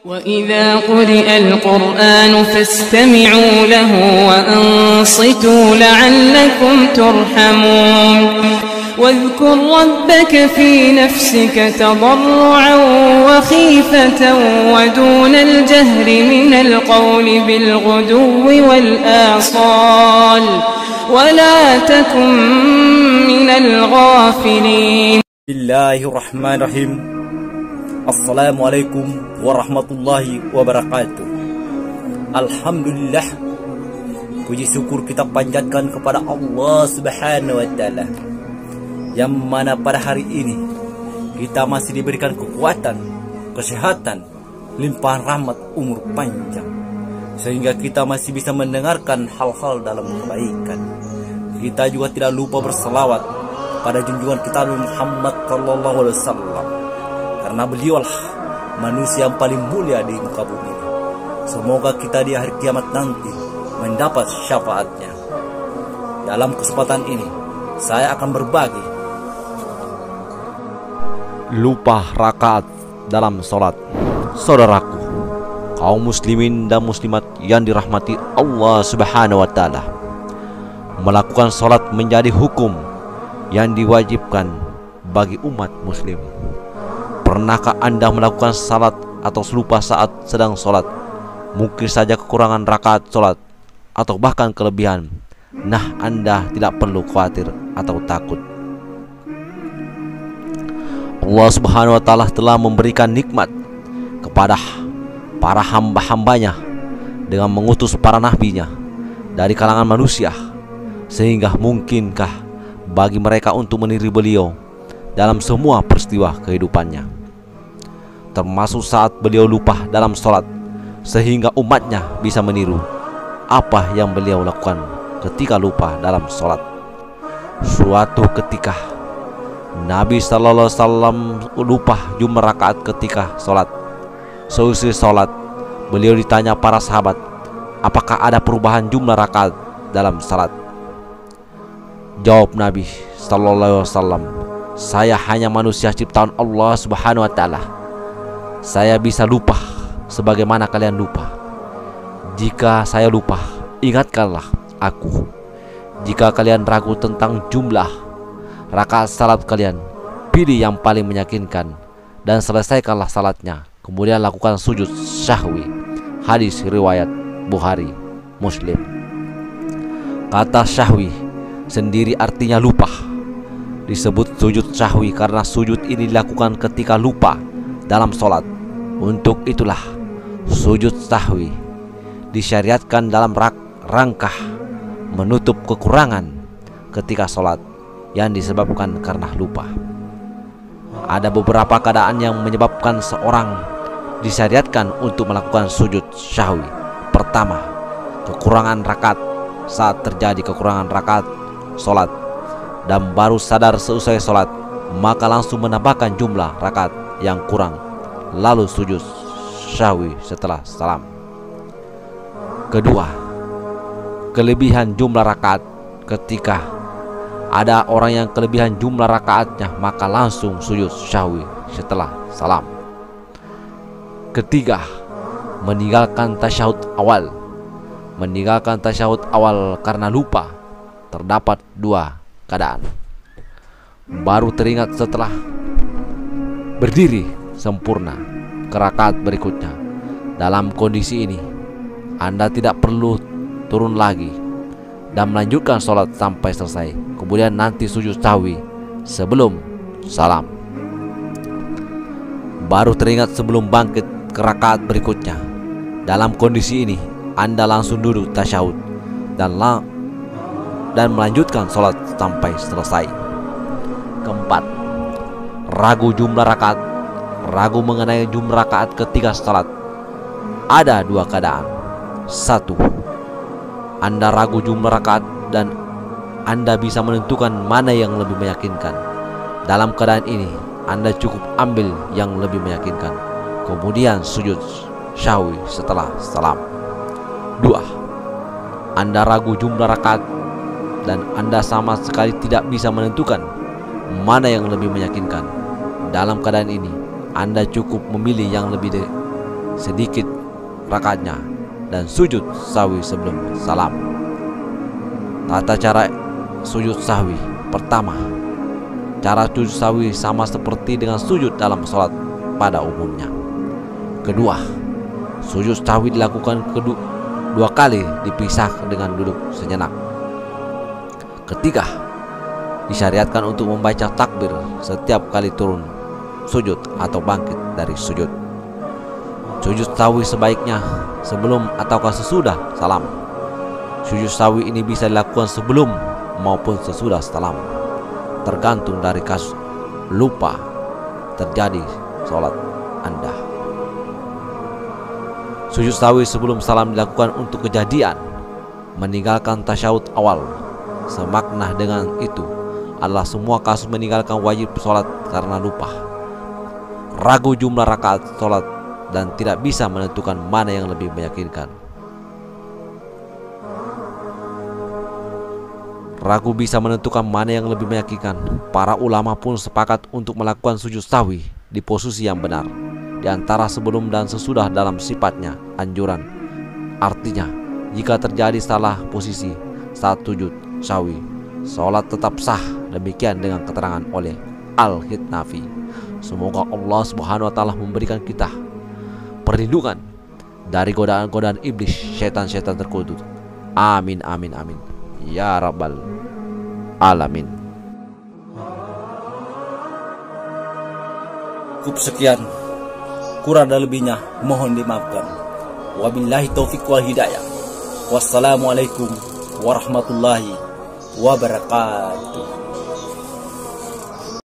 وإذا قرئ القرآن فاستمعوا له وأنصتوا لعلكم ترحمون واذكر ربك في نفسك تضرعا وخيفة ودون الجهر من القول بالغدو والآصال ولا تكن من الغافلين. بسم الله الرحمن الرحيم. Assalamualaikum warahmatullahi wabarakatuh. Alhamdulillah, puji syukur kita panjatkan kepada Allah Subhanahu wa Ta'ala, yang mana pada hari ini kita masih diberikan kekuatan, kesehatan, limpahan rahmat, umur panjang, sehingga kita masih bisa mendengarkan hal-hal dalam kebaikan. Kita juga tidak lupa berselawat pada junjungan kita Muhammad sallallahu alaihi wasallam, karena beliaulah manusia yang paling mulia di muka bumi ini. Semoga kita di hari kiamat nanti mendapat syafaatnya. Dalam kesempatan ini saya akan berbagi lupa rakaat dalam sholat. Saudaraku, kaum muslimin dan muslimat yang dirahmati Allah Subhanahu wa Ta'ala, melakukan sholat menjadi hukum yang diwajibkan bagi umat muslim. Pernahkah Anda melakukan salat atau lupa saat sedang sholat? Mungkin saja kekurangan rakaat sholat atau bahkan kelebihan. Nah, Anda tidak perlu khawatir atau takut. Allah Subhanahu wa Ta'ala telah memberikan nikmat kepada para hamba-hambanya dengan mengutus para nabinya dari kalangan manusia, sehingga mungkinkah bagi mereka untuk meniru beliau dalam semua peristiwa kehidupannya, termasuk saat beliau lupa dalam sholat, sehingga umatnya bisa meniru apa yang beliau lakukan ketika lupa dalam sholat. Suatu ketika Nabi sallallahu alaihi wasallam lupa jumlah rakaat ketika sholat. Seusai sholat, beliau ditanya para sahabat, apakah ada perubahan jumlah rakaat dalam sholat? Jawab Nabi sallallahu alaihi wasallam, saya hanya manusia ciptaan Allah Subhanahu wa Ta'ala. Saya bisa lupa sebagaimana kalian lupa. Jika saya lupa, ingatkanlah aku. Jika kalian ragu tentang jumlah rakaat salat kalian, pilih yang paling meyakinkan dan selesaikanlah salatnya. Kemudian lakukan sujud syahwi. Hadis riwayat Bukhari, Muslim. Kata syahwi sendiri artinya lupa. Disebut sujud syahwi karena sujud ini dilakukan ketika lupa dalam sholat. Untuk itulah sujud syahwi disyariatkan dalam rangka menutup kekurangan ketika sholat yang disebabkan karena lupa. Ada beberapa keadaan yang menyebabkan seorang disyariatkan untuk melakukan sujud syahwi. Pertama, kekurangan rakaat. Saat terjadi kekurangan rakaat sholat dan baru sadar seusai sholat, maka langsung menambahkan jumlah rakaat yang kurang, lalu sujud syahwi setelah salam. Kedua, kelebihan jumlah rakaat. Ketika ada orang yang kelebihan jumlah rakaatnya, maka langsung sujud syahwi setelah salam. Ketiga, meninggalkan tasyahud awal. Meninggalkan tasyahud awal karena lupa. Terdapat dua keadaan. Baru teringat setelah berdiri sempurna ke rakaat berikutnya. Dalam kondisi ini, Anda tidak perlu turun lagi dan melanjutkan sholat sampai selesai. Kemudian nanti sujud syahwi sebelum salam. Baru teringat sebelum bangkit ke rakaat berikutnya. Dalam kondisi ini, Anda langsung duduk tasyahud dan melanjutkan sholat sampai selesai. Keempat, ragu jumlah rakaat. Ragu mengenai jumlah rakaat ketika sholat. Ada dua keadaan. Satu, Anda ragu jumlah rakaat dan Anda bisa menentukan mana yang lebih meyakinkan. Dalam keadaan ini, Anda cukup ambil yang lebih meyakinkan, kemudian sujud syahwi setelah salam. Dua, Anda ragu jumlah rakaat dan Anda sama sekali tidak bisa menentukan mana yang lebih meyakinkan. Dalam keadaan ini, Anda cukup memilih yang lebih sedikit rakaatnya, dan sujud sahwi sebelum salam. Tata cara sujud sahwi. Pertama, cara sujud sahwi sama seperti dengan sujud dalam sholat pada umumnya. Kedua, sujud sahwi dilakukan dua kali dipisah dengan duduk sejenak. Ketiga, disyariatkan untuk membaca takbir setiap kali turun sujud atau bangkit dari sujud. Sujud sahwi sebaiknya sebelum ataukah sesudah salam. Sujud sahwi ini bisa dilakukan sebelum maupun sesudah salam, tergantung dari kasus lupa terjadi sholat Anda. Sujud sahwi sebelum salam dilakukan untuk kejadian meninggalkan tasyahud awal. Semakna dengan itu adalah semua kasus meninggalkan wajib sholat karena lupa, ragu jumlah rakaat sholat, dan tidak bisa menentukan mana yang lebih meyakinkan. Ragu bisa menentukan mana yang lebih meyakinkan. Para ulama pun sepakat untuk melakukan sujud sahwi di posisi yang benar, di antara sebelum dan sesudah dalam sifatnya anjuran. Artinya, jika terjadi salah posisi saat sujud sahwi, sholat tetap sah. Demikian dengan keterangan oleh Al-Hithnafi. Semoga Allah Subhanahu wa Ta'ala memberikan kita perlindungan dari godaan-godaan iblis, syaitan-syaitan terkutuk. Amin amin amin ya rabbal alamin. Cukup sekian, kurang dan lebihnya mohon dimaafkan. Wabillahi taufiq wal hidayah. Wassalamualaikum warahmatullahi wabarakatuh.